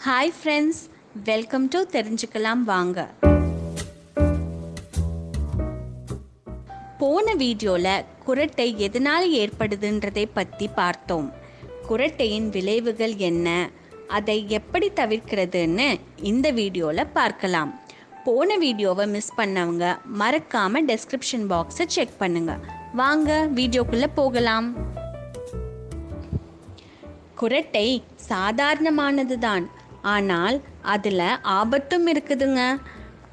Hi friends, welcome to தெரிஞ்சுக்கலாம் வாங்க. போன வீடியோவில் குரட்டை எதனால் ஏற்படுதுன்றதை பற்றி பார்த்தோம். குரட்டையின் விளைவுகள் என்ன, அதை எப்படி தவிர்க்கிறதுன்னு இந்த வீடியோவில் பார்க்கலாம். போன வீடியோவை மிஸ் பண்ணவங்க மறக்காமல் டெஸ்கிரிப்ஷன் பாக்ஸை செக் பண்ணுங்க. வாங்க வீடியோக்குள்ளே போகலாம். குரட்டை சாதாரணமானது தான், ஆனால் அதில் ஆபத்தும் இருக்குதுங்க.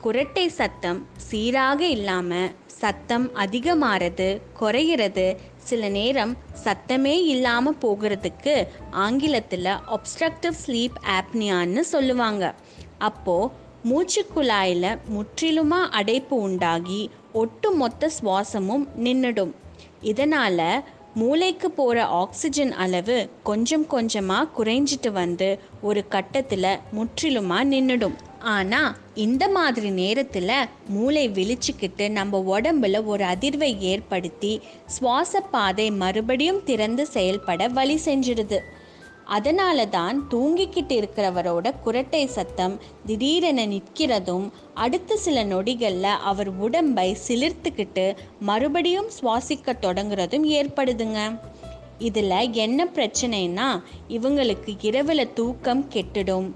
குரட்டை சத்தம் சீராக இல்லாமல் சத்தம் அதிகமாகிறது, குறையிறது, சில நேரம் சத்தமே இல்லாமல் போகிறதுக்கு ஆங்கிலத்தில் ஒப்ஸ்ட்ரக்டிவ் ஸ்லீப் ஆப்னியான்னு சொல்லுவாங்க. அப்போது மூச்சுக்குழாயில் முற்றிலுமாக அடைப்பு உண்டாகி ஒட்டுமொத்த சுவாசமும் நின்றுடும். இதனால் மூளைக்கு போகிற ஆக்சிஜன் அளவு கொஞ்சம் கொஞ்சமாக குறைஞ்சிட்டு வந்து ஒரு கட்டத்தில் முற்றிலுமாக நின்றுடும். ஆனால் இந்த மாதிரி நேரத்தில் மூளை விழிச்சிக்கிட்டு நம்ம உடம்புல ஒரு அதிர்வை ஏற்படுத்தி சுவாச பாதை மறுபடியும் திறந்து செயல்பட வழி செஞ்சிடுது. அதனால தான் தூங்கிக்கிட்டு இருக்கிறவரோட குரட்டை சத்தம் திடீரென நிற்கிறதும் அடுத்த சில நொடிகளில் அவர் உடம்பை சிலிர்த்துக்கிட்டு மறுபடியும் சுவாசிக்க தொடங்குறதும் ஏற்படுதுங்க. இதில் என்ன பிரச்சனைனா, இவங்களுக்கு இரவில் தூக்கம் கெட்டுடும்,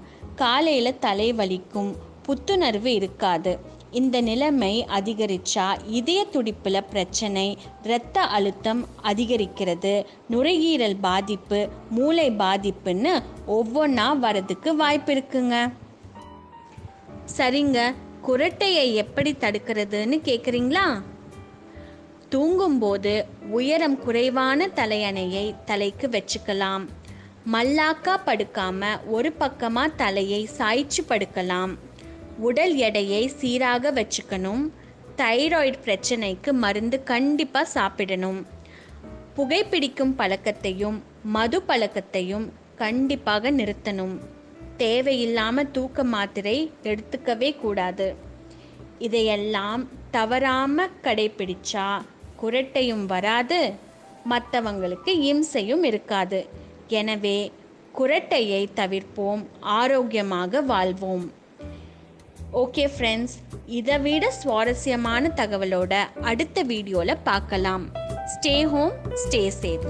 காலையில் தலை வலிக்கும், புத்துணர்வு இருக்காது. இந்த நிலைமை அதிகரித்தா இதய துடிப்பில் பிரச்சனை, இரத்த அழுத்தம் அதிகரிக்கிறது, நுரையீரல் பாதிப்பு, மூளை பாதிப்புன்னு ஒவ்வொன்றா வரதுக்கு வாய்ப்பு இருக்குங்க. சரிங்க, குரட்டையை எப்படி தடுக்கிறதுன்னு கேட்குறீங்களா? தூங்கும்போது உயரம் குறைவான தலையணையை தலைக்கு வச்சுக்கலாம். மல்லாக்கா படுக்காம ஒரு பக்கமாக தலையை சாய்ச்சி படுக்கலாம். உடல் எடையை சீராக வச்சுக்கணும். தைராய்டு பிரச்சனைக்கு மருந்து கண்டிப்பாக சாப்பிடணும். புகைப்பிடிக்கும் பழக்கத்தையும் மது பழக்கத்தையும் கண்டிப்பாக நிறுத்தணும். தேவையில்லாமல் தூக்க மாத்திரை எடுத்துக்கவே கூடாது. இதையெல்லாம் தவறாமல் கடைப்பிடிச்சா குரட்டையும் வராது, மற்றவங்களுக்கு இம்சையும் இருக்காது. எனவே குரட்டையை தவிர்ப்போம், ஆரோக்கியமாக வாழ்வோம். ஓகே ஃப்ரெண்ட்ஸ், இதை விட சுவாரஸ்யமான தகவலோட அடுத்த வீடியோவில் பார்க்கலாம். Stay home, stay safe.